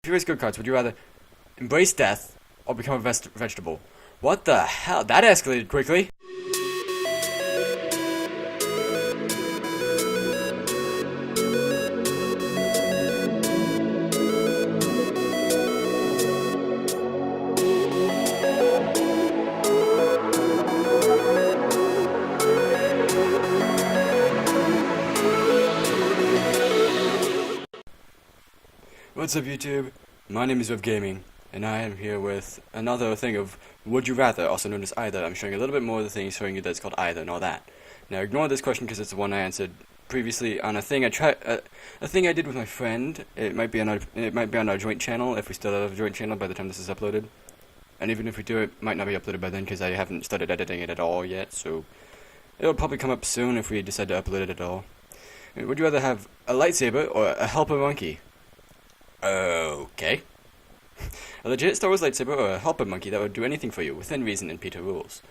If you race go-karts, would you rather embrace death or become a vegetable? What the hell? That escalated quickly. What's up, YouTube? My name is RevGaming, and I am here with another thing of Would You Rather, also known as Either. I'm showing a little bit more of the thing showing you that it's called Either and all that. Now, ignore this question because it's the one I answered previously on a thing a thing I did with my friend. It might be on our joint channel if we still have a joint channel by the time this is uploaded. And even if we do, it might not be uploaded by then because I haven't started editing it at all yet. So it'll probably come up soon if we decide to upload it at all. Would you rather have a lightsaber or a helper monkey? Okay. A legit Star Wars lightsaber or a helper monkey that would do anything for you, within reason and Peter rules.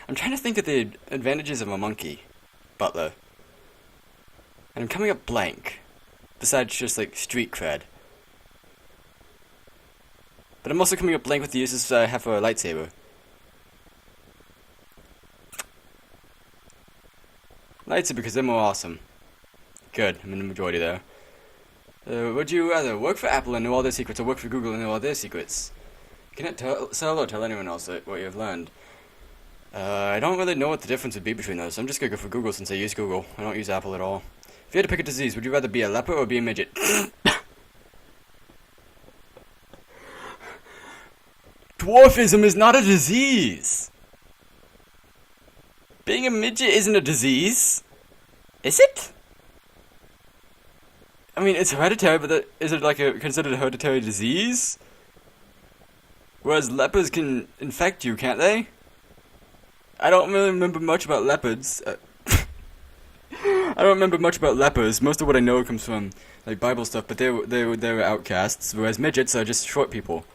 I'm trying to think of the advantages of a monkey butler. And I'm coming up blank. Besides just, like, street cred. But I'm also coming up blank with the uses I have for a lightsaber. Lightsaber because they're more awesome. Good, I'm in the majority there. Would you rather work for Apple and know all their secrets, or work for Google and know all their secrets? You cannot tell or tell anyone else what you have learned. I don't really know what the difference would be between those, so I'm just gonna go for Google since I use Google. I don't use Apple at all. If you had to pick a disease, would you rather be a leper or be a midget? Dwarfism is not a disease! Being a midget isn't a disease. Is it? I mean, it's hereditary, but is it like considered a hereditary disease? Whereas lepers can infect you, can't they? I don't really remember much about leopards. I don't remember much about lepers. Most of what I know comes from like Bible stuff, but they were outcasts. Whereas midgets are just short people.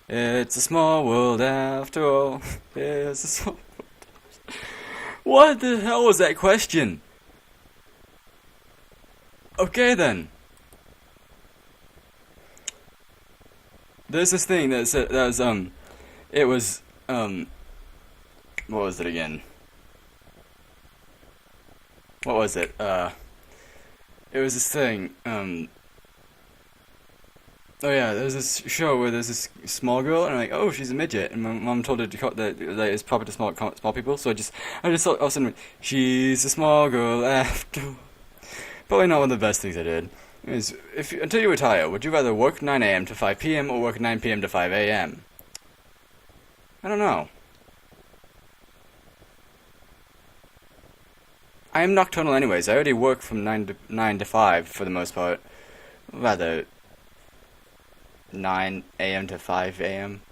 It's a small world after all. It's a small. What the hell was that question? Okay then. There's this thing that said it was what was it again? What was it? It was this thing, oh yeah, there's this show where there's this small girl, and I'm like, oh, she's a midget, and my mom told her to that it's proper to small people, so I just thought, all of a sudden, she's a small girl after. Probably not one of the best things I did. Is until you retire, would you rather work 9 a.m. to 5 p.m. or work 9 p.m. to 5 a.m.? I don't know. I am nocturnal anyways. I already work from 9 to 5 for the most part. Rather 9 a.m. to 5 a.m.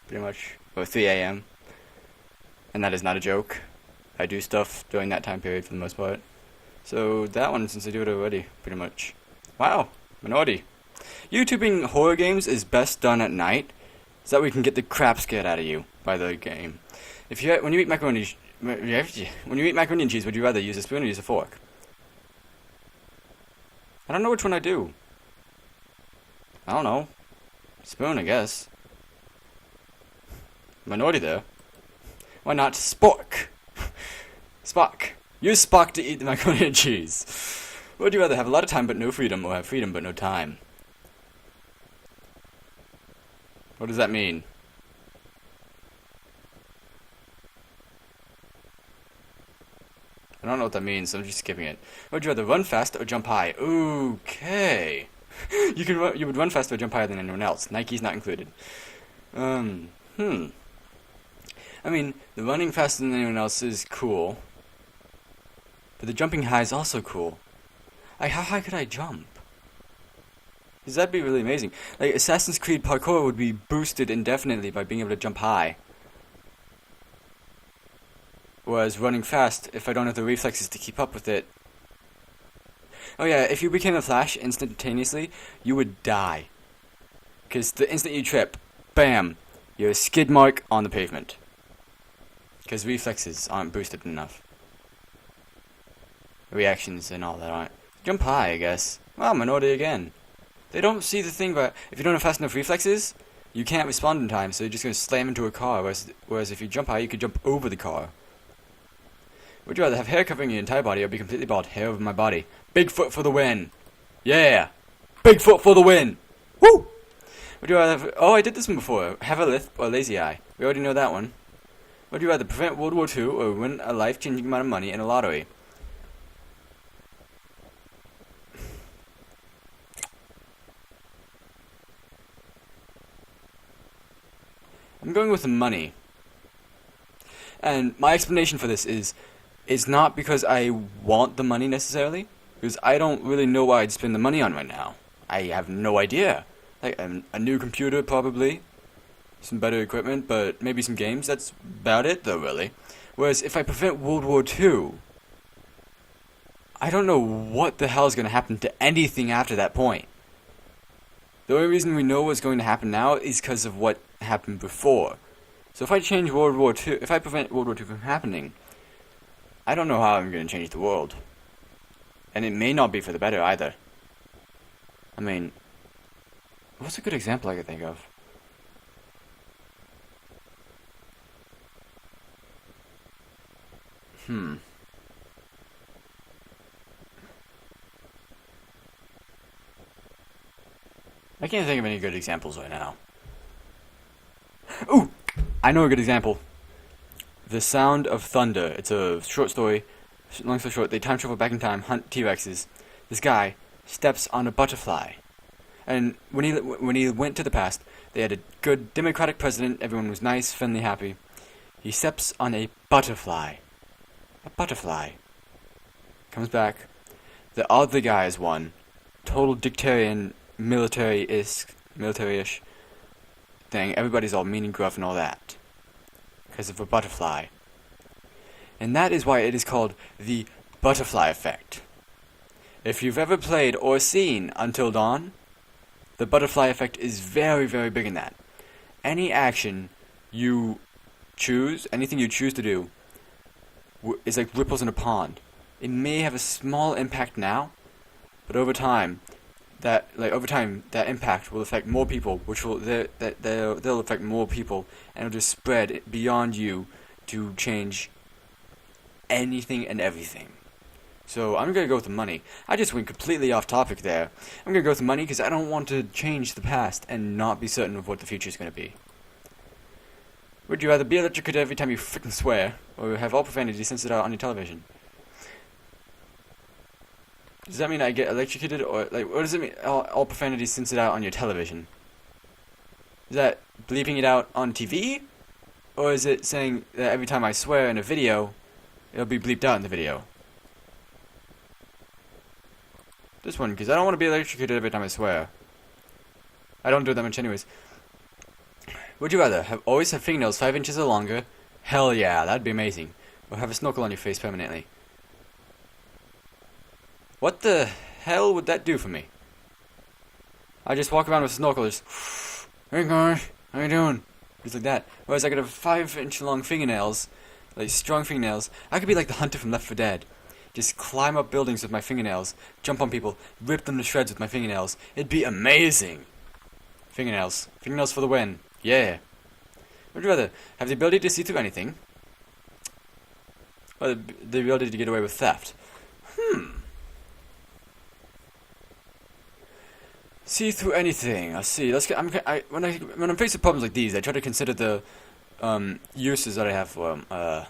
pretty much, or 3 a.m. And that is not a joke. I do stuff during that time period for the most part. So that one, since I do it already, pretty much. Wow, minority. YouTubing horror games is best done at night, so that we can get the crap scared out of you by the game. When you eat macaroni and cheese, would you rather use a spoon or use a fork? I don't know which one I do. I don't know. Spoon, I guess. Minority there. Why not spork? Spock. Use Spock to eat the macaroni and cheese. Would you rather have a lot of time but no freedom, or have freedom but no time? What does that mean? I don't know what that means, so I'm just skipping it. Would you rather run fast or jump high? Okay. You would run faster or jump higher than anyone else. Nike's not included. I mean, the running faster than anyone else is cool. But the jumping high is also cool. How high could I jump? Because that'd be really amazing. Like, Assassin's Creed parkour would be boosted indefinitely by being able to jump high. Whereas running fast, if I don't have the reflexes to keep up with it. Oh yeah, if you became a Flash instantaneously, you would die. Because the instant you trip, bam, you're a skid mark on the pavement. Because reflexes aren't boosted enough. reactions and all that aren't. Jump high, I guess. Well, minority again. They don't see the thing where if you don't have fast enough reflexes, you can't respond in time, so you're just going to slam into a car, whereas if you jump high, you could jump over the car. Would you rather have hair covering your entire body or be completely bald? Hair over my body. Bigfoot for the win! Yeah! Bigfoot for the win! Woo! Would you rather have, oh, I did this one before. Have a lisp or lazy eye. We already know that one. Would you rather prevent World War II or win a life-changing amount of money in a lottery? I'm going with the money. And my explanation for this is, it's not because I want the money necessarily, because I don't really know what I'd spend the money on right now. I have no idea. Like, a new computer, probably. Some better equipment, but maybe some games. That's about it, though, really. Whereas, if I prevent World War II, I don't know what the hell is going to happen to anything after that point. The only reason we know what's going to happen now is because of what happened before. So if I change World War II, if I prevent World War II from happening, I don't know how I'm going to change the world. And it may not be for the better either. I mean, what's a good example I could think of? I can't think of any good examples right now. Ooh! I know a good example. The Sound of Thunder. It's a short story. Long story short, they time travel back in time, hunt T-Rexes. This guy steps on a butterfly. And when he went to the past, they had a good democratic president. Everyone was nice, friendly, happy. He steps on a butterfly. A butterfly. Comes back. The other guys won. Total dictatorial, military-ish thing. Everybody's all mean and gruff and all that. Because of a butterfly. And that is why it is called the butterfly effect. If you've ever played or seen Until Dawn, the butterfly effect is very, very big in that. Any action you choose, anything you choose to do, is like ripples in a pond. It may have a small impact now, but over time, that impact will affect more people, which will they'll affect more people, and it'll just spread beyond you to change anything and everything. So I'm gonna go with the money. I just went completely off topic there. I'm gonna go with the money because I don't want to change the past and not be certain of what the future is gonna be. Would you rather be electrocuted every time you frickin' swear, or have all profanity censored out on your television? Does that mean I get electrocuted, or like what does it mean? All profanity censored out on your television? Is that bleeping it out on TV, or is it saying that every time I swear in a video, it'll be bleeped out in the video? This one, because I don't want to be electrocuted every time I swear. I don't do it that much anyways. Would you rather always have fingernails 5 inches or longer? Hell yeah, that'd be amazing. Or have a snorkel on your face permanently? What the hell would that do for me? I just walk around with a snorkel, just, hey guys, how you doing? Just like that. Whereas I could have 5-inch long fingernails, like strong fingernails. I could be like the hunter from Left 4 Dead. Just climb up buildings with my fingernails, jump on people, rip them to shreds with my fingernails. It'd be amazing. Fingernails. Fingernails for the win. Yeah. Would you rather have the ability to see through anything, or the ability to get away with theft? See through anything. Let's see. When I'm faced with problems like these, I try to consider the uses that I have for them.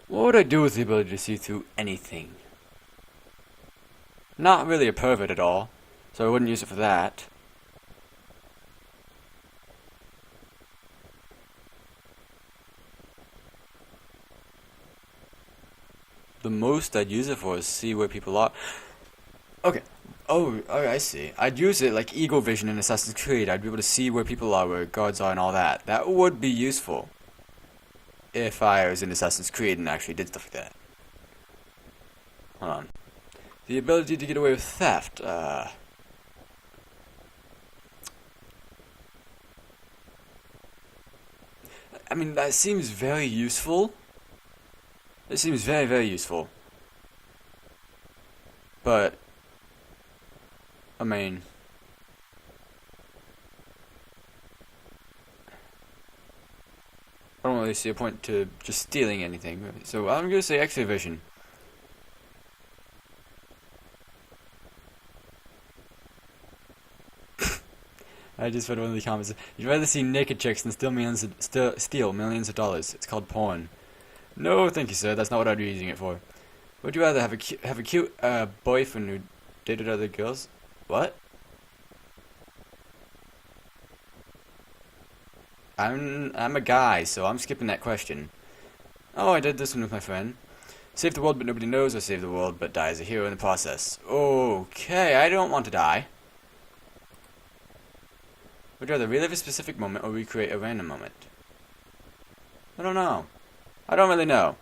What would I do with the ability to see through anything? Not really a pervert at all, so I wouldn't use it for that. The most I'd use it for is see where people are. Okay. Oh, okay, I see. I'd use it like Eagle Vision in Assassin's Creed. I'd be able to see where people are, where guards are, and all that. That would be useful. If I was in Assassin's Creed and actually did stuff like that. Hold on. The ability to get away with theft. I mean, that seems very useful. This seems very, very useful. But, I mean, I don't really see a point to just stealing anything. So I'm gonna say X-ray vision. I just read one of the comments. You'd rather see naked chicks than steal millions of dollars. It's called porn. No, thank you, sir. That's not what I'd be using it for. Would you rather have a cute boyfriend who dated other girls? What? I'm a guy, so I'm skipping that question. Oh, I did this one with my friend. Save the world but nobody knows, or save the world but die as a hero in the process. Okay, I don't want to die. Would you rather relive a specific moment or recreate a random moment? I don't know. I don't really know.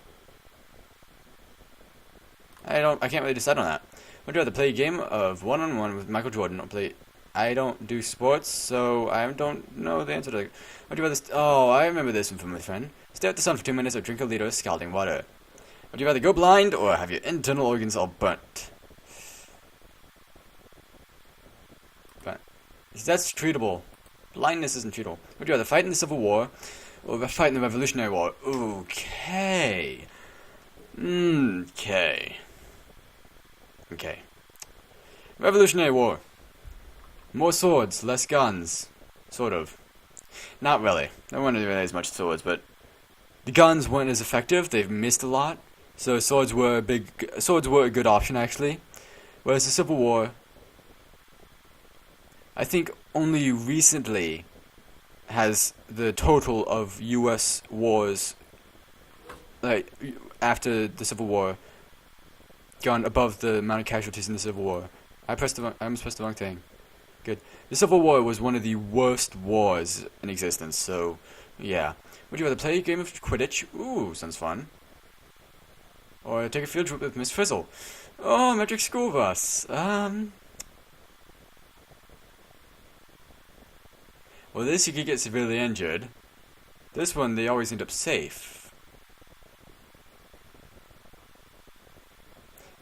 I can't really decide on that. Would you rather play a game of one-on-one with Michael Jordan or play... I don't do sports, so I don't know the answer to that. Would you rather... Oh, I remember this one from my friend. Stare at the sun for 2 minutes or drink a liter of scalding water. Would you rather go blind or have your internal organs all burnt? But that's treatable. Blindness isn't treatable. Would you rather fight in the Civil War or fight in the Revolutionary War? Okay. Okay. Revolutionary War. More swords, less guns. Sort of. Not really. There weren't really as much swords, but the guns weren't as effective. They've missed a lot. So swords were a good option, actually. Whereas the Civil War, I think only recently has the total of U.S. wars, like, after the Civil War, gone above the amount of casualties in the Civil War. I almost pressed the wrong thing. Good. The Civil War was one of the worst wars in existence, so, yeah. Would you rather play a game of Quidditch? Ooh, sounds fun. Or take a field trip with Miss Frizzle? Oh, Metric School Bus. Well, this you could get severely injured. This one, they always end up safe.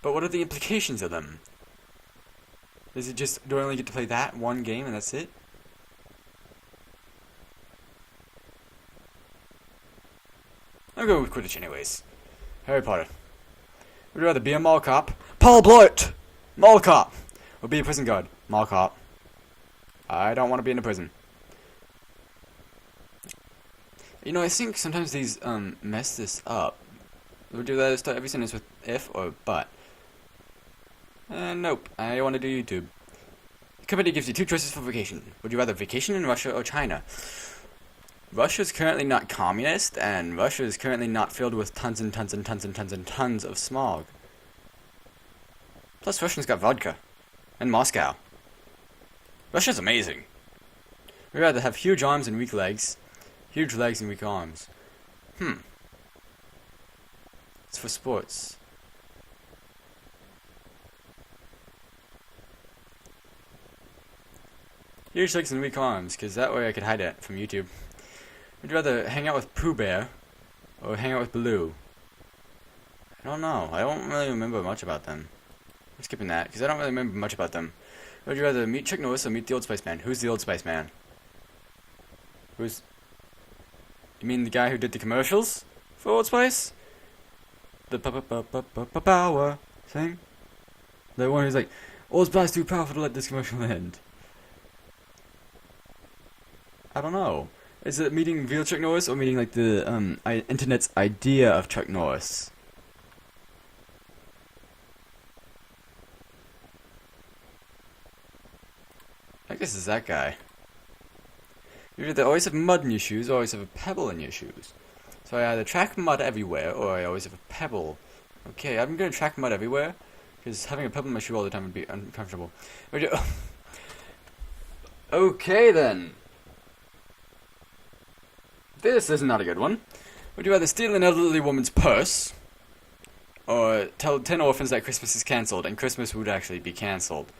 But what are the implications of them? Is it just, do I only get to play that one game and that's it? I'll go with Quidditch anyways. Harry Potter. Would you rather be a mall cop? Paul Blart! Mall cop! Or be a prison guard? Mall cop. I don't want to be in a prison. You know, I think sometimes these, mess this up. Would you rather start every sentence with if or but? Nope. I want to do YouTube. The company gives you 2 choices for vacation. Would you rather vacation in Russia or China? Russia's currently not communist, and Russia is currently not filled with tons and tons and tons and tons and tons of smog. Plus, Russians got vodka. And Moscow. Russia's amazing. We'd rather have huge arms and weak legs. Huge legs and weak arms. It's for sports. Huge legs and weak arms, because that way I could hide it from YouTube. Would you rather hang out with Pooh Bear or hang out with Baloo? I don't know. I don't really remember much about them. I'm skipping that, because I don't really remember much about them. Would you rather meet Chuck Norris or meet the Old Spice Man? Who's the Old Spice Man? Who's... You mean the guy who did the commercials for Old Spice? The power thing? The one who's like, Old Spice too powerful to let this commercial end. I don't know. Is it meeting real Chuck Norris or meeting like the internet's idea of Chuck Norris? I guess it's that guy. You either always have mud in your shoes or always have a pebble in your shoes. So I either track mud everywhere or I always have a pebble. Okay, I'm gonna track mud everywhere because having a pebble in my shoe all the time would be uncomfortable. Okay then. This is not a good one. Would you rather steal an elderly woman's purse or tell 10 orphans that Christmas is cancelled and Christmas would actually be cancelled?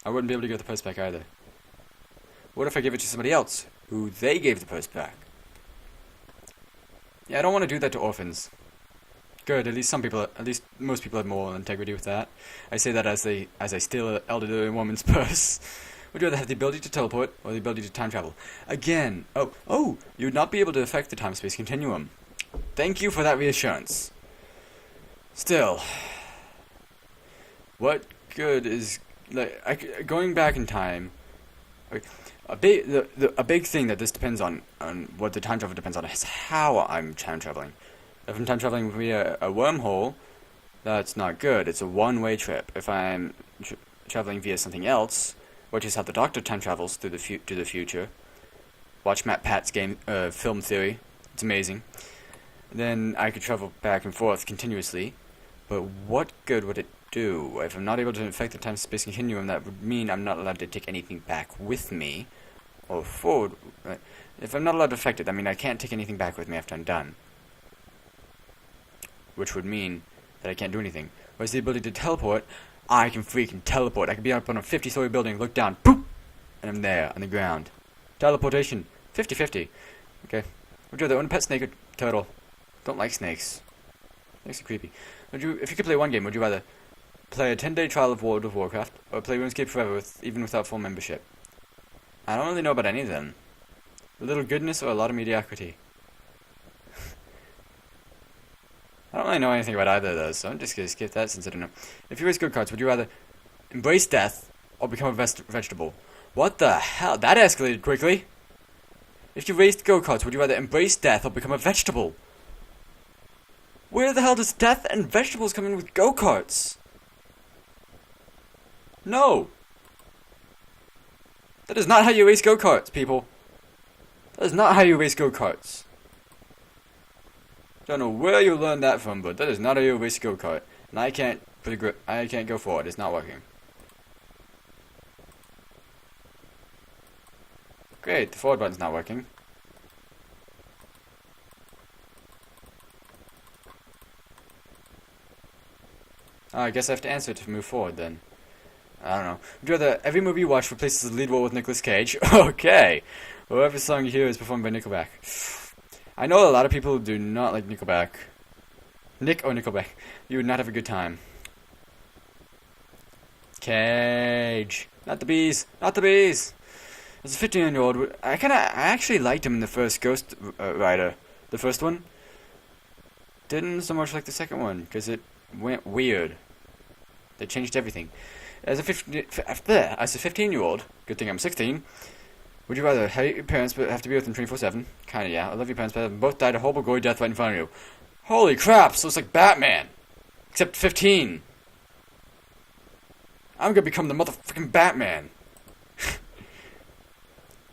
I wouldn't be able to get the purse back either. What if I give it to somebody else who they gave the purse back. Yeah, I don't want to do that to orphans. Good, at least most people have moral integrity with that. I say that as I steal an elderly woman's purse. Would you rather have the ability to teleport or the ability to time travel? Again, you would not be able to affect the time-space continuum. Thank you for that reassurance. Still, what good is going back in time? A big thing that this depends on what the time travel depends on is how I'm time traveling. If I'm time traveling via a wormhole, that's not good. It's a one-way trip. If I'm traveling via something else, which is how the Doctor time travels to the future. Watch Matt Pat's film theory. It's amazing. Then I could travel back and forth continuously. But what good would it do? If I'm not able to affect the time-space continuum, that would mean I'm not allowed to take anything back with me. Or forward. Right? If I'm not allowed to affect it, that means I can't take anything back with me after I'm done. Which would mean that I can't do anything. Whereas the ability to teleport, I can freaking teleport. I could be up on a 50-story building, look down, boop, and I'm there on the ground. Teleportation, 50-50. Okay. Would you rather own a pet snake or turtle? Don't like snakes. Snakes are creepy. If you could play one game, would you rather play a 10-day trial of World of Warcraft or play RuneScape forever even without full membership? I don't really know about any of them. A little goodness or a lot of mediocrity? I don't really know anything about either of those, so I'm just going to skip that since I don't know. If you race go-karts, would you rather embrace death or become a vegetable? What the hell? That escalated quickly. If you raced go-karts, would you rather embrace death or become a vegetable? Where the hell does death and vegetables come in with go-karts? No! That is not how you race go-karts, people. That is not how you race go-karts. Don't know where you learned that from, but that is not how you race a go-kart. And I can't go forward. It's not working. Great, the forward button's not working. Oh, I guess I have to answer it to move forward then. I don't know. Would you rather every movie you watch replaces the lead role with Nicolas Cage? Okay. Or every song you hear is performed by Nickelback. I know a lot of people do not like Nickelback. Nickelback. You would not have a good time. Cage. Not the bees. Not the bees. As a 15-year-old, I actually liked him in the first Ghost Rider. The first one. Didn't so much like the second one, because it went weird. They changed everything. As a 15-year-old, good thing I'm 16, would you rather hate your parents but have to be with them 24/7? Kinda, yeah. I love your parents, but they both died a horrible, gory death right in front of you. Holy crap, so it's like Batman. Except 15. I'm gonna become the motherfucking Batman.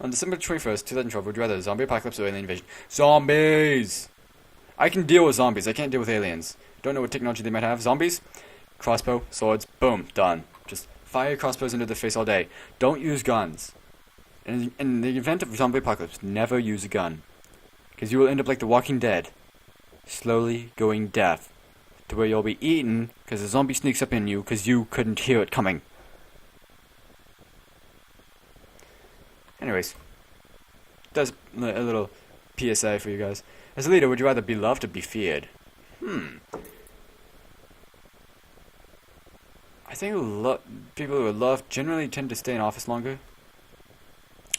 On December 21st, 2012, would you rather zombie apocalypse or alien invasion? Zombies! I can deal with zombies, I can't deal with aliens. Don't know what technology they might have. Zombies? Crossbow, swords, boom, done. Just fire crossbows into their face all day. Don't use guns. In the event of zombie apocalypse, never use a gun. Because you will end up like The Walking Dead. Slowly going deaf. To where you'll be eaten because the zombie sneaks up in you because you couldn't hear it coming. Anyways. That's a little PSA for you guys. As a leader, would you rather be loved or be feared? I think people who are loved generally tend to stay in office longer.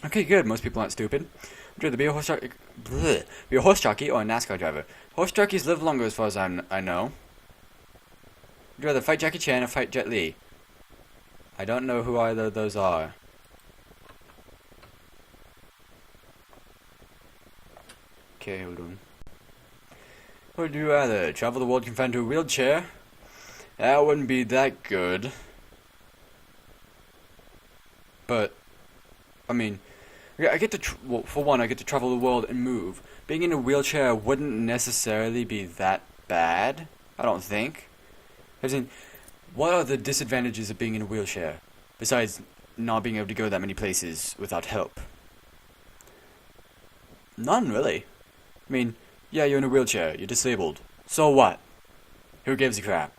Okay, good. Most people aren't stupid. Would you rather be a horse jockey or a NASCAR driver? Horse jockeys live longer as far as I know. Would you rather fight Jackie Chan or fight Jet Li? I don't know who either of those are. Okay, hold on. Would you rather travel the world confined to a wheelchair? That wouldn't be that good. But, I mean, I get to, for one, I get to travel the world and move. Being in a wheelchair wouldn't necessarily be that bad, I don't think. As in, what are the disadvantages of being in a wheelchair, besides not being able to go that many places without help? None, really. I mean, yeah, you're in a wheelchair, you're disabled. So what? Who gives a crap?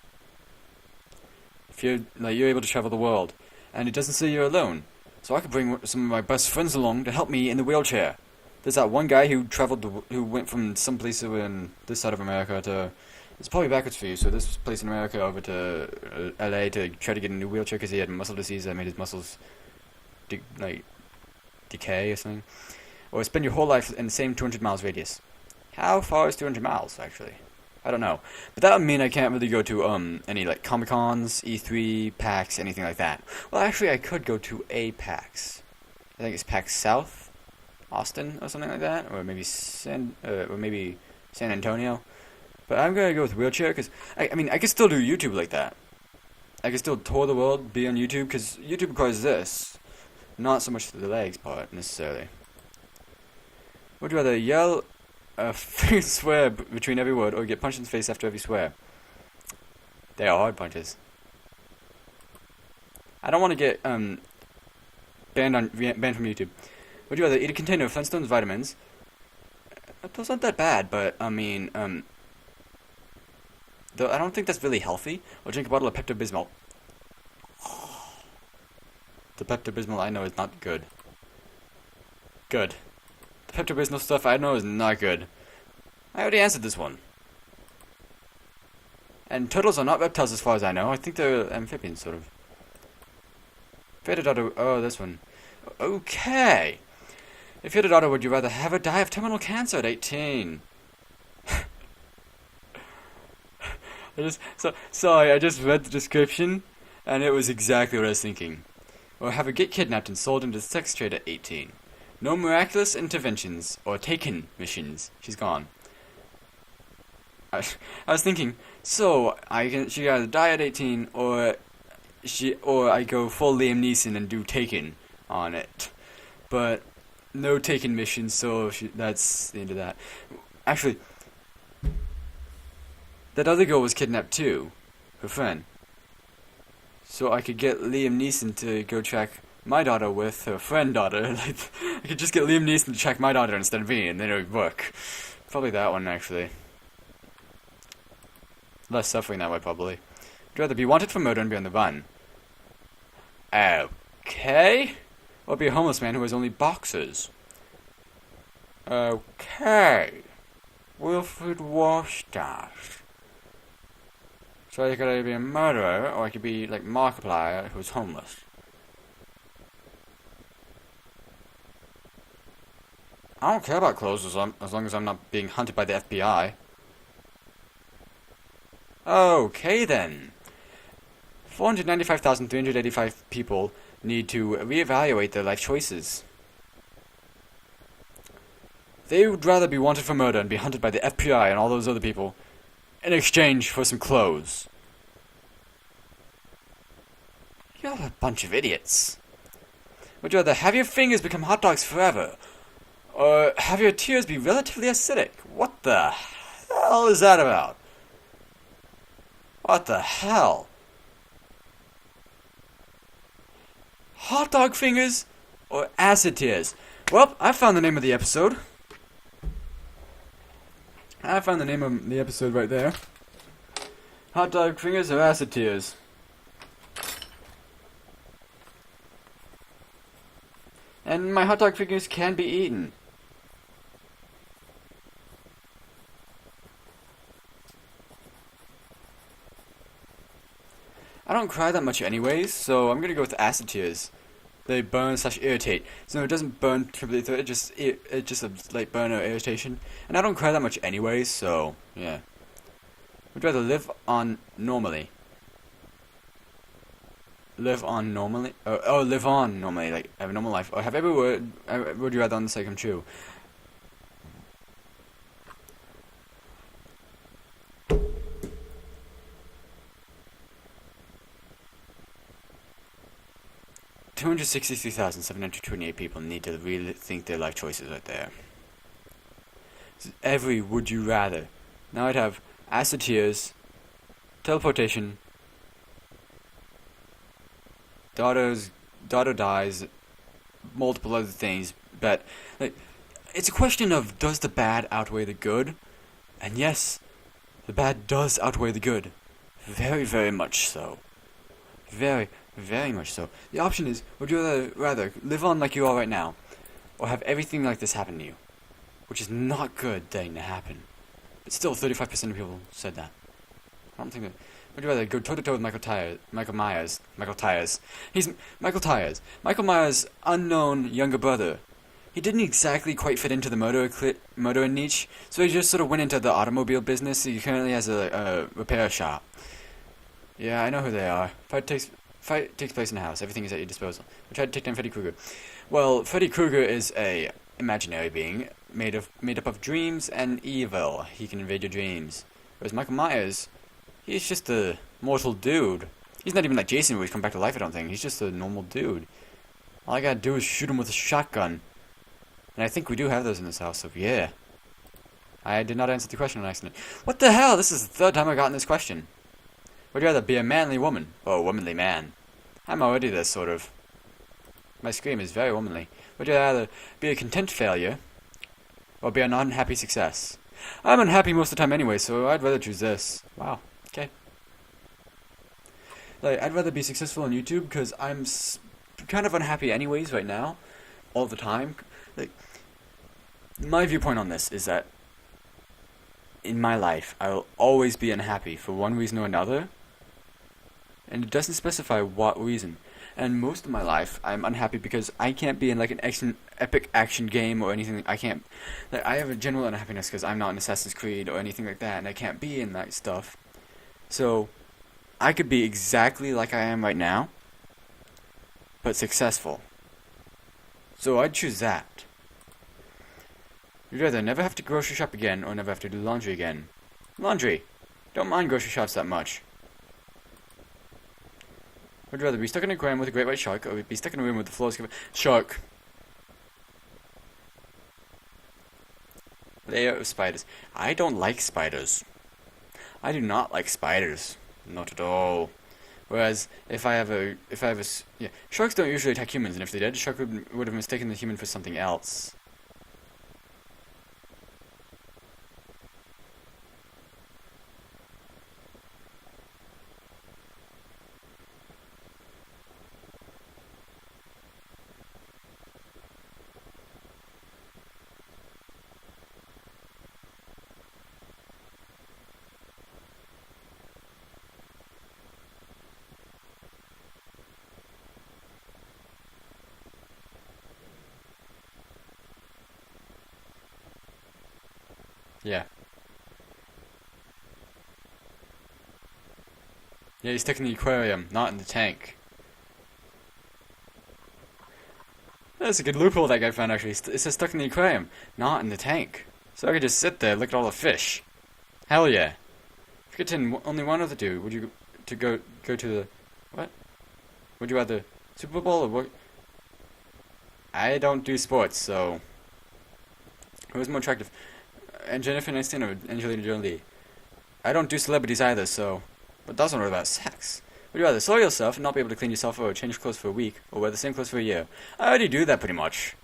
If you're able to travel the world, and it doesn't say you're alone. So I could bring some of my best friends along to help me in the wheelchair. There's that one guy who who went from some place in this side of America to, it's probably backwards for you, so this place in America over to LA to try to get a new wheelchair because he had muscle disease that made his muscles, decay or something. Or spend your whole life in the same 200 miles radius. How far is 200 miles, actually? I don't know. But that would mean I can't really go to, any, like, Comic-Cons, E3, PAX, anything like that. Well, actually, I could go to a PAX. I think it's PAX South, Austin, or something like that. Or maybe San Antonio. But I'm gonna go with wheelchair, because, I mean, I could still do YouTube like that. I could still tour the world, be on YouTube, because YouTube requires this. Not so much the legs part, necessarily. Would you rather yell a swear between every word, or get punched in the face after every swear? They are hard punches. I don't want to get banned from YouTube. Would you rather eat a container of Flintstones vitamins? Those aren't that bad, but I mean, though I don't think that's really healthy. Or drink a bottle of Pepto-Bismol. The Pepto-Bismol I know is not good. Good. The Pepto-Bismol stuff I know is not good. I already answered this one. And turtles are not reptiles as far as I know. I think they're amphibians, sort of. Fated daughter. Oh, this one. Okay. If you had a daughter, would you rather have her die of terminal cancer at 18? Sorry, I just read the description, and it was exactly what I was thinking. Or have her get kidnapped and sold into the sex trade at 18. No miraculous interventions or taken missions. She's gone. I was thinking, so she either die at 18 or I go full Liam Neeson and do Taken on it. But no Taken missions, so that's the end of that. Actually, that other girl was kidnapped too, her friend. So I could get Liam Neeson to go track my daughter with her friend daughter. I could just get Liam Neeson to track my daughter instead of me, and then it would work. Probably that one, actually. Less suffering that way, probably. I'd rather be wanted for murder and be on the run. Okay. Or be a homeless man who has only boxers. Okay. Wilfred Warstash. So I could either be a murderer, or I could be like Markiplier, who's homeless. I don't care about clothes as long as I'm not being hunted by the FBI. Okay then. 495,385 people need to reevaluate their life choices. They would rather be wanted for murder and be hunted by the FBI and all those other people in exchange for some clothes. You're a bunch of idiots. Would you rather have your fingers become hot dogs forever, or have your tears be relatively acidic? What the hell is that about? What the hell? Hot dog fingers or acid tears? Well, I found the name of the episode. I found the name of the episode right there. Hot dog fingers or acid tears? And my hot dog fingers can be eaten. I don't cry that much anyways, so I'm gonna go with acid tears. They burn / irritate. So it doesn't burn completely through, it just a slight burn or irritation. And I don't cry that much anyways, so yeah. Would rather live on normally. Live on normally? Live on normally, like have a normal life. Or have every word, would you rather on the say come true? $263,728 people need to really think their life choices right there. Every would you rather. Now I'd have acid tears, teleportation, daughter dies, multiple other things, but like, it's a question of does the bad outweigh the good? And yes, the bad does outweigh the good. Very, very much so. Very, very much so. The option is, would you rather live on like you are right now, or have everything like this happen to you? which is not a good thing to happen. But still, 35% of people said that. I don't think that. Would you rather go toe to toe with Michael Myers? He's Michael Myers. Michael Myers' unknown younger brother. He didn't exactly quite fit into the motor niche, so he just sort of went into the automobile business. He currently has a repair shop. Yeah, I know who they are. Fight takes place in a house. Everything is at your disposal. We tried to take down Freddy Krueger. Well, Freddy Krueger is a imaginary being made up of dreams and evil. He can invade your dreams. Whereas Michael Myers, he's just a mortal dude. He's not even like Jason where he's come back to life, I don't think. He's just a normal dude. All I gotta do is shoot him with a shotgun. And I think we do have those in this house, so yeah. I did not answer the question on accident. What the hell? This is the third time I've gotten this question. Would you rather be a manly woman or a womanly man? I'm already this, sort of. My scream is very womanly. Would you rather be a content failure or be an unhappy success? I'm unhappy most of the time anyway, so I'd rather choose this. Wow. Okay. Like, I'd rather be successful on YouTube because I'm kind of unhappy anyways right now, all the time. Like, my viewpoint on this is that in my life, I will always be unhappy for one reason or another, and it doesn't specify what reason. And most of my life, I'm unhappy because I can't be in like an epic action game or anything. I can't. Like, I have a general unhappiness because I'm not in Assassin's Creed or anything like that, and I can't be in that stuff. So, I could be exactly like I am right now, but successful. So I'd choose that. You'd rather never have to grocery shop again or never have to do laundry again. Laundry. Don't mind grocery shops that much. Would you rather be stuck in a aquarium with a great white shark or be stuck in a room with the floors covered... Shark. Layer of spiders. I don't like spiders. I do not like spiders. Not at all. Whereas, yeah, sharks don't usually attack humans, and if they did, a shark would have mistaken the human for something else. Yeah. Yeah, he's stuck in the aquarium, not in the tank. That's a good loophole that guy found, actually. It says stuck in the aquarium, not in the tank. So I could just sit there, look at all the fish. Hell yeah. If you could only one of the two, would you go to the... What? Would you rather Super Bowl or what? I don't do sports, so... Who's more attractive? Jennifer Aniston or Angelina Jolie? I don't do celebrities either, so... But that's not really about sex. Would you rather soil yourself and not be able to clean yourself or change clothes for a week, or wear the same clothes for a year? I already do that pretty much.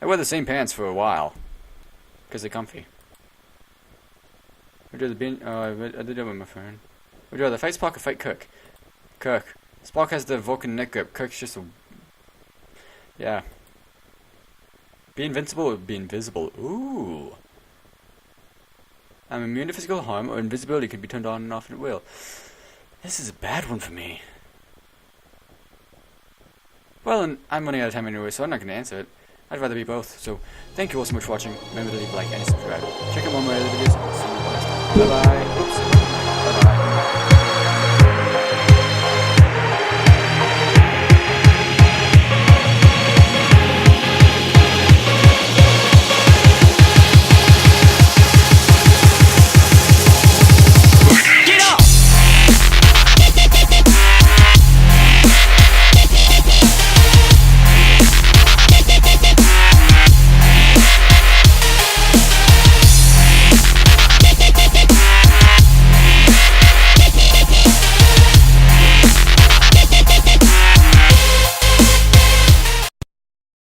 I wear the same pants for a while. Because they're comfy. Would you rather be... I did it with my phone. Would you rather fight Spock or fight Kirk? Kirk. Spock has the Vulcan neck grip. Kirk's just a... Yeah. Be invincible or be invisible? Ooh. I'm immune to physical harm, or invisibility can be turned on and off at will. This is a bad one for me. Well, and I'm running out of time anyway, so I'm not going to answer it. I'd rather be both. So, thank you all so much for watching. Remember to leave a like and subscribe. Check out more of my other videos. See you next time. Bye-bye.